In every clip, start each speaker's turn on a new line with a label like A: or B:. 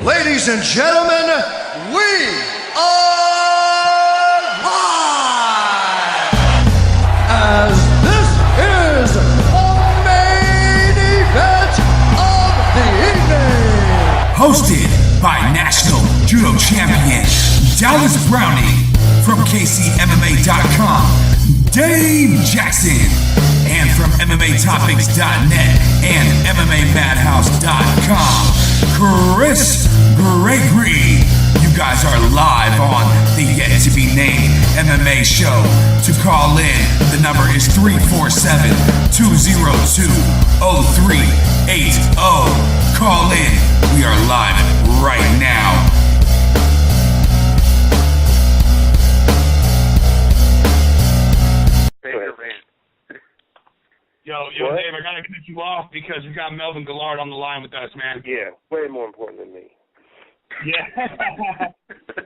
A: Ladies and gentlemen, we are live! As this is the main event of the evening!
B: Hosted by National Judo Champion Dallas Brownie from KCMMA.com, Dave Jackson, and from MMAtopics.net and MMAmadhouse.com, Chris Gregory. You guys are live on the yet-to-be-named MMA show. To call in, the number is 347-202-0380. Call in. We are live right now.
C: Yo, Dave, I gotta cut you off because we got Melvin Guillard on the line with us, man.
D: Yeah, way more important than me.
C: Yeah,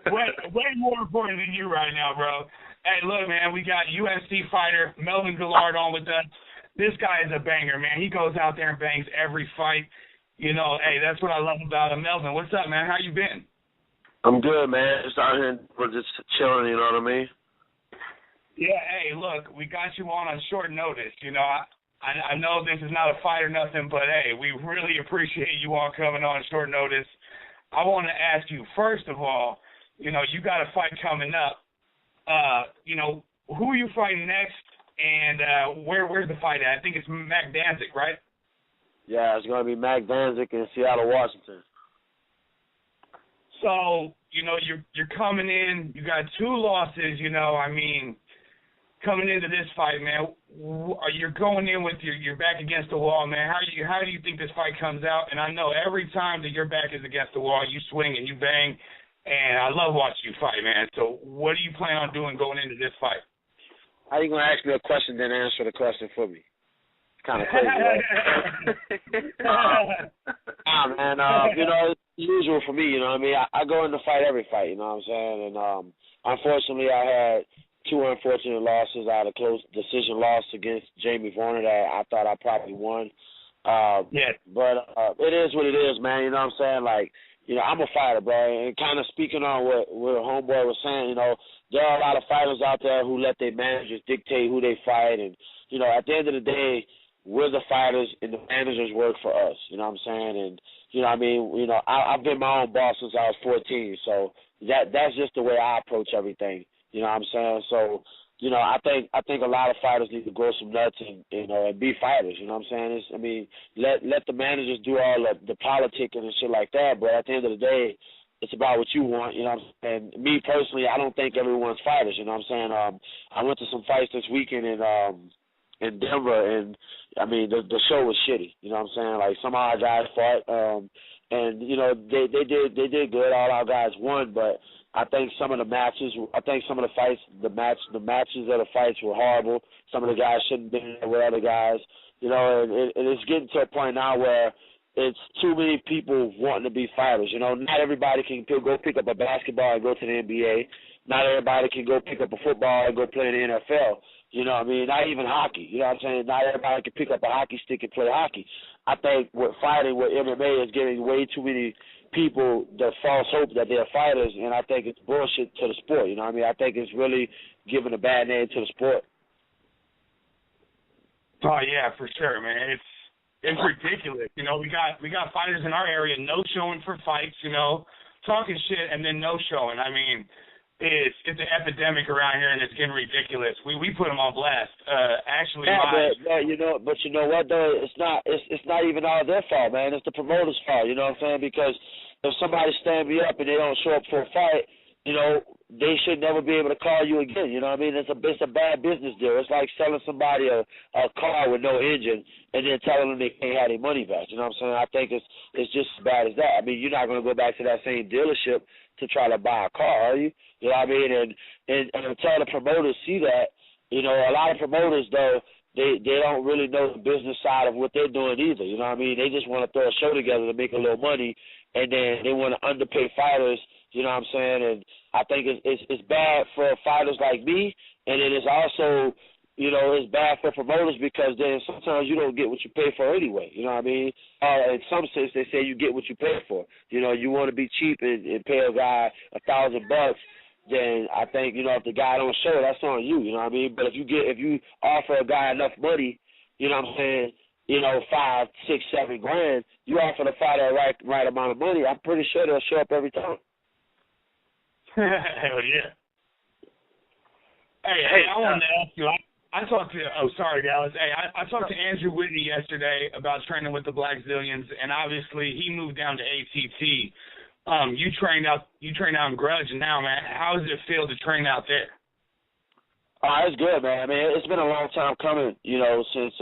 C: way more important than you right now, bro. Hey, look, man, we got UFC fighter Melvin Guillard on with us. This guy is a banger, man. He goes out there and bangs every fight. You know, hey, that's what I love about him. Melvin, what's up, man? How you been?
D: I'm good, man. Just out here, we're just chilling, you know what I mean?
C: Yeah, hey, look, we got you on short notice. You know, I know this is not a fight or nothing, but, hey, we really appreciate you all coming on short notice. I want to ask you, first of all, you know, you got a fight coming up. You know, who are you fighting next, and where's the fight at? I think it's Mac Danzig, right?
D: Yeah, it's going to be Mac Danzig in Seattle, Washington.
C: So, you know, you're coming in. You got 2 losses, you know, I mean, coming into this fight, man, you're going in with your back against the wall, man. How do you think this fight comes out? And I know every time that your back is against the wall, you swing and you bang, and I love watching you fight, man. So what do you plan on doing going into this fight?
D: How are you going to ask me a question then answer the question for me? It's kind of crazy, right? Man, you know, it's usual for me, you know what I mean? I go in to fight every fight, you know what I'm saying? And unfortunately, I had 2 unfortunate losses. I had a close decision loss against Jamie Varner that I thought I probably won.
C: Yeah.
D: But it is what it is, man. You know what I'm saying? Like, you know, I'm a fighter, bro. And kind of speaking on what a homeboy was saying, you know, there are a lot of fighters out there who let their managers dictate who they fight. And, you know, at the end of the day, we're the fighters and the managers work for us. You know what I'm saying? And, you know what I mean? You know, I've been my own boss since I was 14. So that's just the way I approach everything. You know what I'm saying? So, you know, I think a lot of fighters need to grow some nuts and you know, and be fighters. You know what I'm saying? Let the managers do all the politicking and shit like that. But at the end of the day, it's about what you want. You know what I'm saying? And me personally, I don't think everyone's fighters. You know what I'm saying? I went to some fights this weekend in Denver, and I mean the show was shitty. You know what I'm saying? Like some of our guys fought, and you know they did good. All our guys won, but I think some of the matches, the matches of the fights were horrible. Some of the guys shouldn't have been there with other guys. You know, and it's getting to a point now where it's too many people wanting to be fighters. You know, not everybody can go pick up a basketball and go to the NBA. Not everybody can go pick up a football and go play in the NFL. You know what I mean? Not even hockey. You know what I'm saying? Not everybody can pick up a hockey stick and play hockey. I think with fighting, with MMA, is getting way too many people the false hope that they're fighters, and I think it's bullshit to the sport. You know what I mean? I think it's really giving a bad name to the sport.
C: Oh yeah, for sure, man. It's ridiculous. You know, we got fighters in our area no showing for fights. You know, talking shit and then no showing. I mean, it's an epidemic around here, and it's getting ridiculous. We put them on blast. Actually,
D: but you know what though? It's not even all their fault, man. It's the promoter's fault. You know what I'm saying? Because if somebody stand me up and they don't show up for a fight, you know, they should never be able to call you again. You know what I mean? It's a bad business deal. It's like selling somebody a car with no engine and then telling them they can't have their money back. You know what I'm saying? I think it's just as bad as that. I mean, you're not going to go back to that same dealership to try to buy a car, are you? You know what I mean? And until the promoters see that, you know, a lot of promoters, though, they don't really know the business side of what they're doing either. You know what I mean? They just want to throw a show together to make a little money, and then they want to underpay fighters. You know what I'm saying? And I think it's bad for fighters like me, and it is also, you know, it's bad for promoters because then sometimes you don't get what you pay for anyway. You know what I mean? In some sense, they say you get what you pay for. You know, you want to be cheap and pay a guy $1,000, then I think, you know, if the guy don't show, that's on you. You know what I mean? But if you offer a guy enough money, you know what I'm saying, you know, $5, $6, $7 grand, you offer the fighter the right amount of money, I'm pretty sure they'll show up every time.
C: Hell yeah. Hey, I wanted to ask you, I talked to, sorry, Dallas. Hey, I talked to Andrew Whitney yesterday about training with the Blackzilians, and obviously he moved down to ATT. You trained out in Grudge now, man. How does it feel to train out there?
D: It's good, man. I mean, it's been a long time coming, you know, since,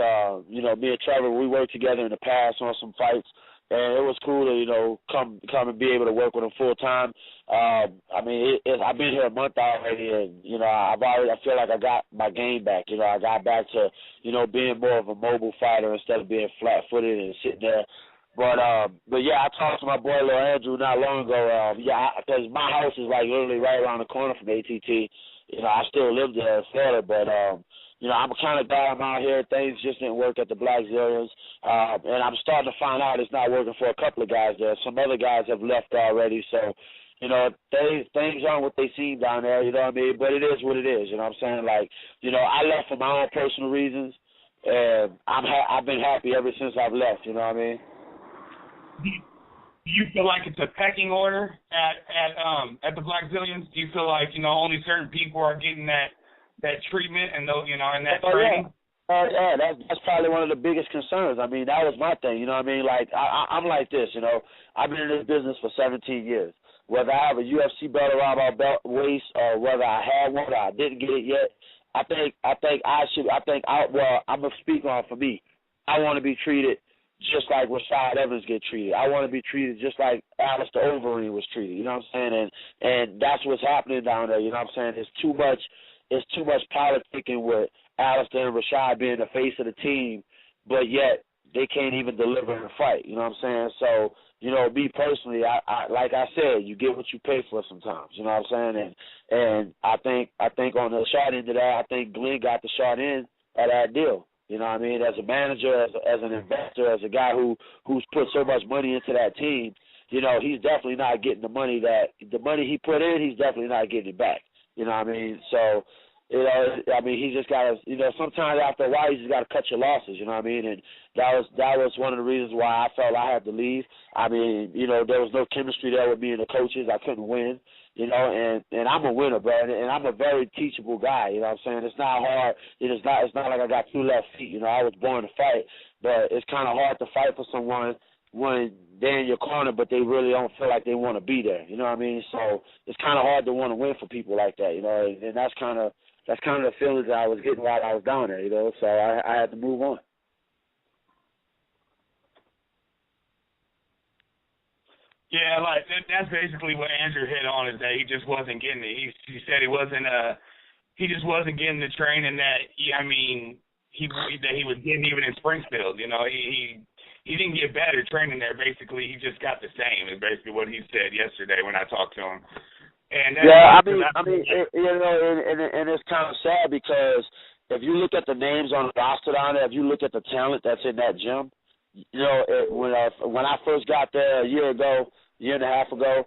D: you know, me and Trevor, we worked together in the past on some fights, and it was cool to, you know, come and be able to work with him full time. I mean, I've been here a month already, and, you know, I feel like I got my game back. You know, I got back to, you know, being more of a mobile fighter instead of being flat-footed and sitting there. But yeah, I talked to my boy, Lil Andrew, not long ago. Because my house is, like, literally right around the corner from ATT. You know, I still live there in Florida, but, you know, I'm kind of glad I'm out here. Things just didn't work at the Blackzilians. And I'm starting to find out it's not working for a couple of guys there. Some other guys have left already. So, you know, things aren't what they seem down there, you know what I mean? But it is what it is, you know what I'm saying? Like, you know, I left for my own personal reasons, and I've been happy ever since I've left, you know what I mean?
C: Do you feel like it's a pecking order at the Blackzilians? Do you feel like, you know, only certain people are getting that treatment and those, you know, and that training?
D: Yeah, that's probably one of the biggest concerns. I mean, that was my thing, you know what I mean? Like, I'm like this, you know. I've been in this business for 17 years. Whether I have a UFC belt around my belt waist or whether I had one or I didn't get it yet, I'm gonna speak on for me. I want to be treated just like Rashad Evans get treated. I want to be treated just like Alistair Overeem was treated. You know what I'm saying? And that's what's happening down there. You know what I'm saying? It's too much politicking with Alistair and Rashad being the face of the team, but yet they can't even deliver in a fight. You know what I'm saying? So, you know, me personally, I like I said, you get what you pay for sometimes. You know what I'm saying? And I think on the short end of that, I think Glenn got the short end of that deal. You know what I mean? As a manager, as an investor, as a guy who's put so much money into that team, you know, he's definitely not getting the money he put in, he's definitely not getting it back. You know what I mean? So, you know, I mean, he just got to, you know, sometimes after a while, you just got to cut your losses, you know what I mean? And that was one of the reasons why I felt I had to leave. I mean, you know, there was no chemistry there with me and the coaches. I couldn't win, you know, and I'm a winner, bro, and I'm a very teachable guy, you know what I'm saying? It's not hard. It's not like I got 2 left feet, you know, I was born to fight, but it's kind of hard to fight for someone when they're in your corner, but they really don't feel like they want to be there, you know what I mean? So it's kind of hard to want to win for people like that, you know, and that's kind of the feelings that I was getting while I was down there, you know, so I had to move on.
C: Yeah, like that's basically what Andrew hit on, is that he just wasn't getting it. He said he just wasn't getting the training that he was getting even in Springfield. You know, he didn't get better training there. Basically, he just got the same. Is basically what he said yesterday when I talked to him. And
D: yeah, I mean, you know, and it's kind of sad because if you look at the names on the roster down there, if you look at the talent that's in that gym, you know, when I first got there a year and a half ago,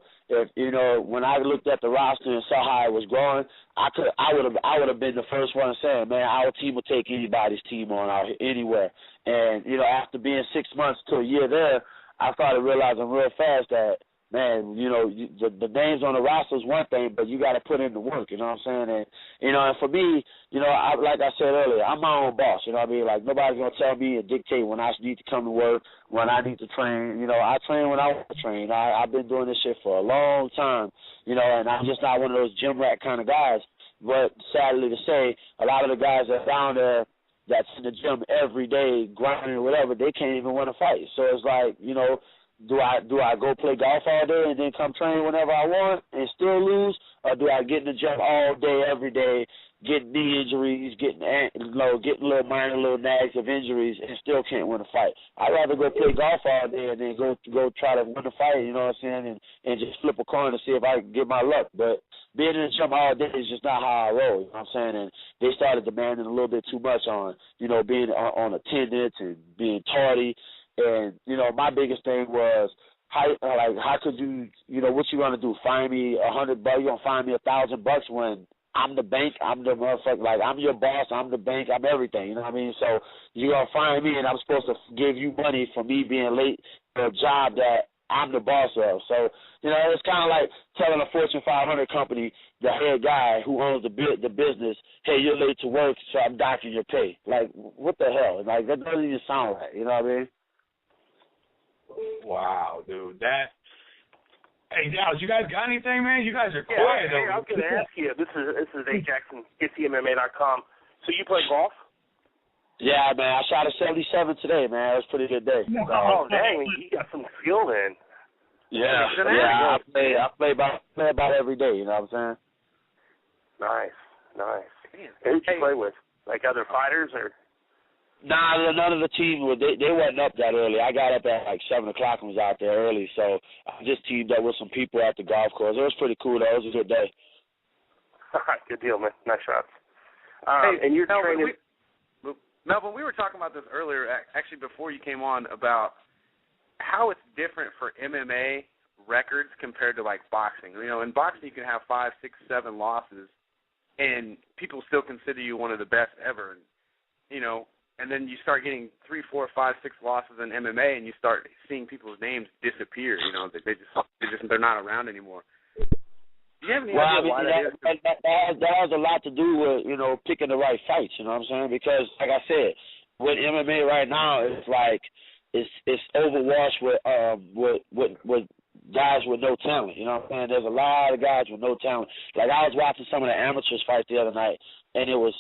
D: when I looked at the roster and saw how it was growing, I would have been the first one saying, man, our team will take anybody's team on out here, anywhere. And you know, after being 6 months to a year there, I started realizing real fast that, man, you know, the names on the roster is one thing, but you got to put in the work, you know what I'm saying? And, you know, and for me, you know, like I said earlier, I'm my own boss, you know what I mean? Like, nobody's going to tell me and dictate when I need to come to work, when I need to train. You know, I train when I want to train. I've been doing this shit for a long time, you know, and I'm just not one of those gym rat kind of guys. But sadly to say, a lot of the guys that are down there that's in the gym every day, grinding or whatever, they can't even win a fight. So it's like, you know, do I go play golf all day and then come train whenever I want and still lose, or do I get in the gym all day, every day, getting knee injuries, getting little minor little nags of injuries, and still can't win a fight. I'd rather go play golf all day and then go try to win a fight, you know what I'm saying, and just flip a coin to see if I can get my luck. But being in the gym all day is just not how I roll, you know what I'm saying? And they started demanding a little bit too much on, you know, being on attendance and being tardy. And, you know, my biggest thing was, how could you, you know, what you gonna do? Find me $100? You gonna find me $1,000 when I'm the bank, I'm the motherfucker, like I'm your boss, I'm the bank, I'm everything, you know what I mean? So you're gonna find me and I'm supposed to give you money for me being late for a job that I'm the boss of. So, you know, it's kind of like telling a Fortune 500 company, the head guy who owns the business, hey, you're late to work, so I'm docking your pay. Like, what the hell? Like, that doesn't even sound right, you know what I mean?
C: Wow, dude, that. Hey, Dallas, you guys got anything, man? You guys are quiet.
E: Hey, I was going to ask you. This is A. Jackson, GetTheMMA.com. So you play golf?
D: Yeah, man. I shot a 77 today, man. It was a pretty good day.
E: Oh, dang, you got some skill then.
D: Yeah, I play about every day. You know what I'm saying?
E: Nice. Who'd you play with? Like other fighters or?
D: Nah, none of the team they wasn't up that early. I got up at like 7 o'clock and was out there early, so I just teamed up with some people at the golf course. It was pretty cool though. It was a good day.
E: All right, good deal, man. Nice shots.
F: Hey,
E: and you're training.
F: Melvin, we were talking about this earlier, actually before you came on, about how it's different for MMA records compared to like boxing. You know, in boxing you can have 5, 6, 7 losses, and people still consider you one of the best ever. And, you know. And then you start getting 3, 4, 5, 6 losses in MMA, and you start seeing people's names disappear. You know, they're not around anymore. Do you have any idea why that is?
D: That has a lot to do with, you know, picking the right fights. You know what I'm saying? Because, like I said, with MMA right now, it's like it's overwashed with guys with no talent. You know what I'm saying? There's a lot of guys with no talent. Like I was watching some of the amateurs fight the other night. And it was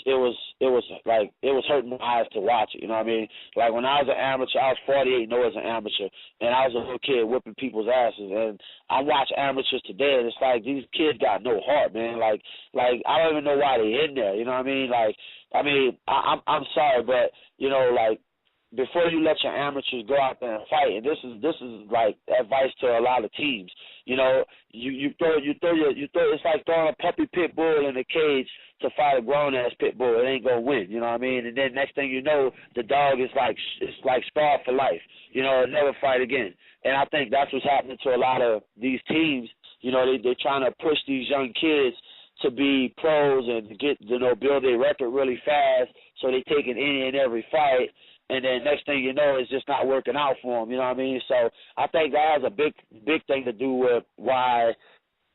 D: hurting my eyes to watch it, you know what I mean? Like when I was an amateur, I was 48 as an amateur, and I was a little kid whipping people's asses. And I watch amateurs today, and it's like these kids got no heart, man. Like I don't even know why they're in there, you know what I mean? Like, I mean, I'm sorry, but you know, like before you let your amateurs go out there and fight, and this is like advice to a lot of teams. You know, you throw it's like throwing a puppy pit bull in a cage to fight a grown ass pit bull. It ain't gonna win, you know what I mean? And then next thing you know, the dog is like scarred for life. You know, it'll never fight again. And I think that's what's happening to a lot of these teams. You know, they're trying to push these young kids to be pros and get, you know, build their record really fast, so they take any and every fight. And then next thing you know, it's just not working out for them. You know what I mean? So I think that has a big thing to do with why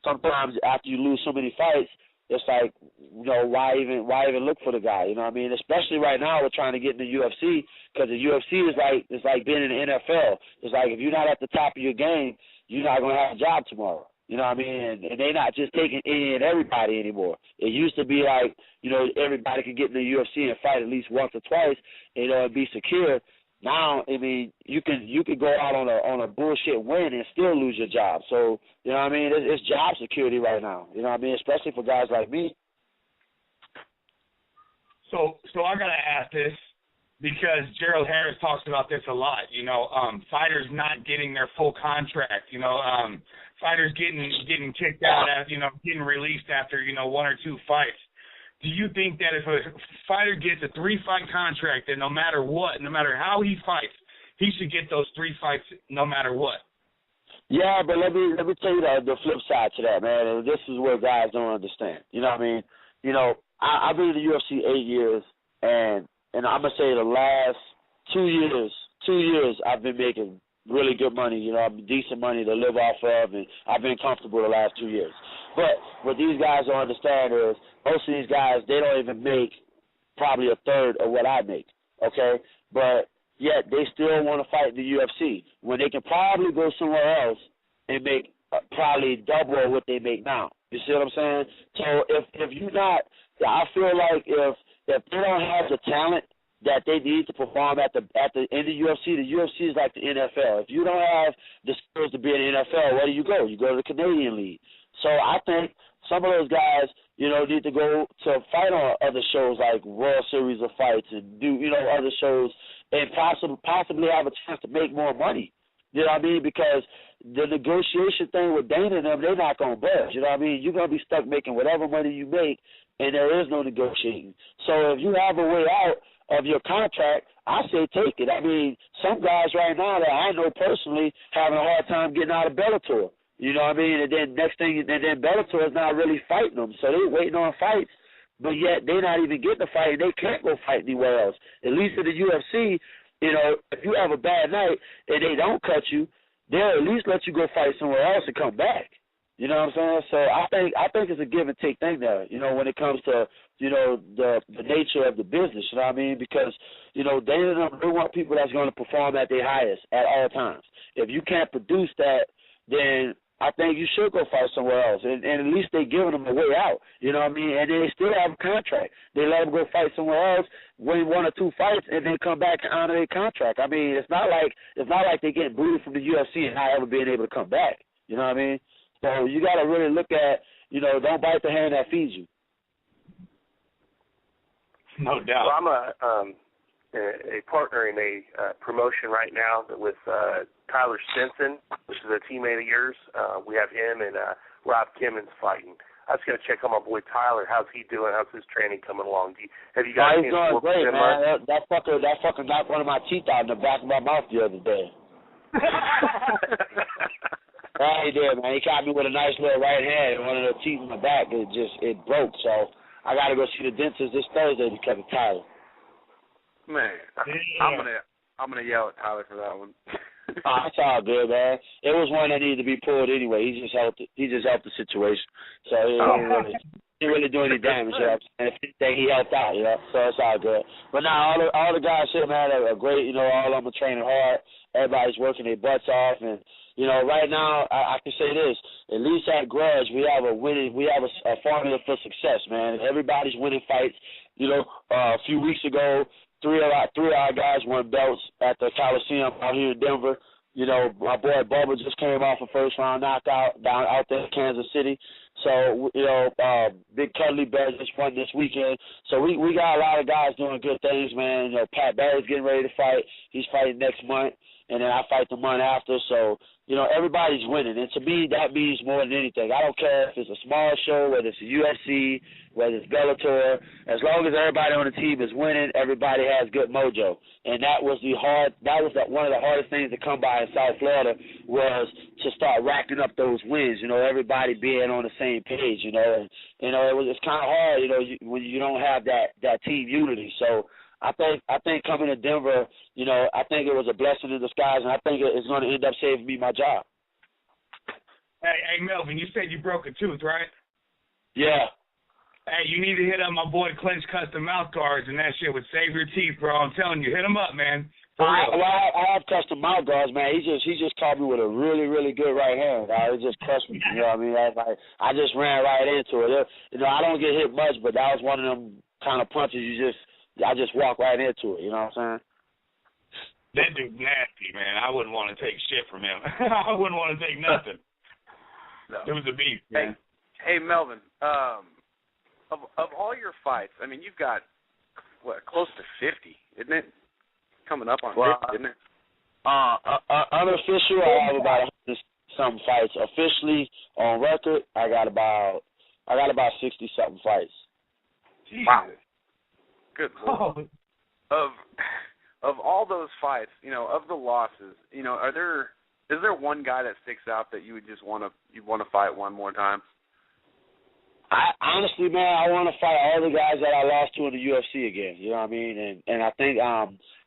D: sometimes after you lose so many fights, it's like, you know, why even look for the guy? You know what I mean? Especially right now, we're trying to get in the UFC, because the UFC is like being in the NFL. It's like if you're not at the top of your game, you're not gonna have a job tomorrow. You know what I mean? And they're not just taking any and everybody anymore. It used to be like, you know, everybody could get in the UFC and fight at least once or twice, you know, and be secure. Now, I mean, you could go out on a bullshit win and still lose your job. So, you know what I mean? It's job security right now. You know what I mean? Especially for guys like me.
C: So I gotta ask this, because Gerald Harris talks about this a lot. You know, fighters not getting their full contract. You know, fighters getting kicked out, you know, getting released after, you know, 1 or 2 fights. Do you think that if a fighter gets a 3-fight contract, that no matter what, no matter how he fights, he should get those 3 fights no matter what? Yeah,
D: but let me tell you the flip side to that, man. And this is where guys don't understand. You know what I mean? You know, I've been in the UFC 8 years, and I'm gonna say the last 2 years I've been making really good money, you know, decent money to live off of, and I've been comfortable the last 2 years. But what these guys don't understand is most of these guys, they don't even make probably a third of what I make, okay? But yet they still want to fight in the UFC when they can probably go somewhere else and make probably double what they make now. You see what I'm saying? So if you're not, I feel like if they don't have the talent that they need to perform in the UFC is like the NFL. If you don't have the skills to be in the NFL, where do? You go to the Canadian League. So I think some of those guys, you know, need to go to fight on other shows like World Series of Fights and do, you know, other shows and possibly have a chance to make more money. You know what I mean? Because the negotiation thing with Dana and them, they're not going to budge. You know what I mean? You're going to be stuck making whatever money you make, and there is no negotiating. So if you have a way out of your contract, I say take it. I mean, some guys right now that I know personally having a hard time getting out of Bellator. You know what I mean? And then next thing, and then Bellator is not really fighting them. So they're waiting on fights, but yet they're not even getting a fight, and they can't go fight anywhere else. At least in the UFC, you know, if you have a bad night and they don't cut you, they'll at least let you go fight somewhere else and come back. You know what I'm saying? So I think it's a give and take thing there, you know, when it comes to, you know, the nature of the business, you know what I mean? Because, you know, they want people that's going to perform at their highest at all times. If you can't produce that, then I think you should go fight somewhere else. And at least they're giving them a way out, you know what I mean? And they still have a contract. They let them go fight somewhere else, win 1 or 2 fights, and then come back and honor their contract. I mean, it's not like they're getting booted from the UFC and not ever being able to come back, you know what I mean? So you got to really look at, you know, don't bite the hand that feeds you.
C: No doubt.
E: Well, I'm a partner in a promotion right now with Tyler Stinson, which is a teammate of yours. We have him and Rob Kimmons fighting. I was going to check on my boy Tyler. How's he doing? How's his training coming along? Have you guys
D: he's doing great, man. That fucker knocked one of my teeth out in the back of my mouth the other day. Right, he did, man. He caught me with a nice little right hand, and one of the teeth in my back, it broke. So I got to go see the dentist this Thursday because of Tyler.
F: Man, I'm gonna yell at Tyler for that one.
D: It's all good, man. It was one that needed to be pulled anyway. He just helped the situation. So he didn't really do any damage, you know. And if anything, he helped out, you know. So it's all good. But now all the guys here, man, are great. You know, all of them are training hard. Everybody's working their butts off, and you know, right now I can say this: at least at Grudge, we have a formula for success, man. Everybody's winning fights. You know, a few weeks ago, three of our guys won belts at the Coliseum out here in Denver. You know, my boy Bubba just came off a first-round knockout down out there in Kansas City. So, you know, Big Cuddly Bear just won this weekend. So we got a lot of guys doing good things, man. You know, Pat Barry's getting ready to fight. He's fighting next month, and then I fight the month after. So, you know, everybody's winning. And to me, that means more than anything. I don't care if it's a small show, whether it's a UFC, whether it's Bellator. As long as everybody on the team is winning, everybody has good mojo. And that was one of the hardest things to come by in South Florida was to start racking up those wins. You know, everybody being on the same page. You know, and you know it's kind of hard. You know, when you don't have that team unity. So I think coming to Denver, you know, I think it was a blessing in disguise, and I think it's going to end up saving me my job.
C: Hey, Melvin, you said you broke a tooth, right?
D: Yeah.
C: Hey, you need to hit up my boy Clinch Custom Mouth Guards, and that shit would save your teeth, bro. I'm telling you, hit him up, man.
D: I have custom mouth guards, man. He just caught me with a really, really good right hand. It just crushed me. You know what I mean? I just ran right into it. You know, I don't get hit much, but that was one of them kind of punches I just walk right into it. You know what I'm saying?
C: That dude's nasty, man. I wouldn't want to take shit from him. I wouldn't want to take nothing. No. It was a beast, man.
F: Hey, Melvin. Of all your fights, I mean, you've got close to 50, isn't it? Coming up on 50, isn't it?
D: Unofficial, I have about 100-something fights. Officially, on record, I got about 60-something fights.
C: Jesus.
F: Wow. Good Lord. Of all those fights, you know, of the losses, you know, is there one guy that sticks out that you would just want to fight one more time?
D: Honestly, man, I want to fight all the guys that I lost to in the UFC again. You know what I mean? And I think,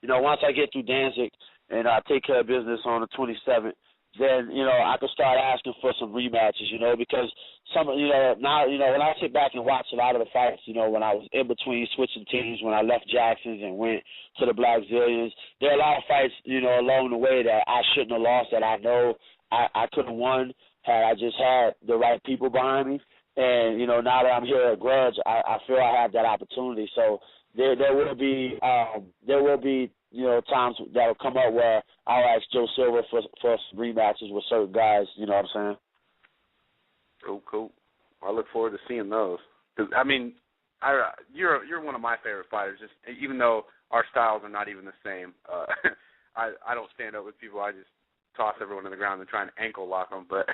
D: you know, once I get through Danzig and I take care of business on the 27th, then, you know, I can start asking for some rematches, you know, because now, you know, when I sit back and watch a lot of the fights, you know, when I was in between switching teams, when I left Jackson's and went to the Blackzilians, there are a lot of fights, you know, along the way that I shouldn't have lost that I know I could have won had I just had the right people behind me. And, you know, now that I'm here at Grudge, I feel I have that opportunity. So there will be, you know, times that will come up where I'll ask Joe Silva for some rematches with certain guys, you know what I'm saying?
F: Cool. I look forward to seeing those. 'Cause, I mean, you're one of my favorite fighters. Just even though our styles are not even the same, I don't stand up with people. I just toss everyone to the ground and try and ankle lock them. But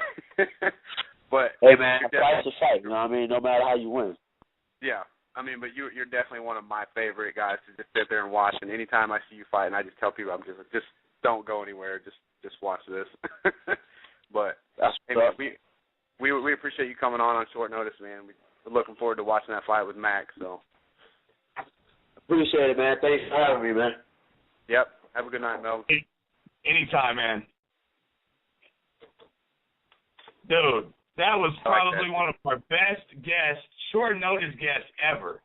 D: hey man, fight's a fight. You know what I mean? No matter how you win.
F: Yeah, I mean, but you're definitely one of my favorite guys to just sit there and watch. And anytime I see you fight, and I just tell people, I'm just don't go anywhere. Just watch this. But hey, man, we appreciate you coming on short notice, man. We're looking forward to watching that fight with Mac. So
D: appreciate it, man. Thanks for having me, man.
F: Yep. Have a good night, Mel.
C: Anytime, man. Dude, that was probably one of our best guests, short notice guests ever.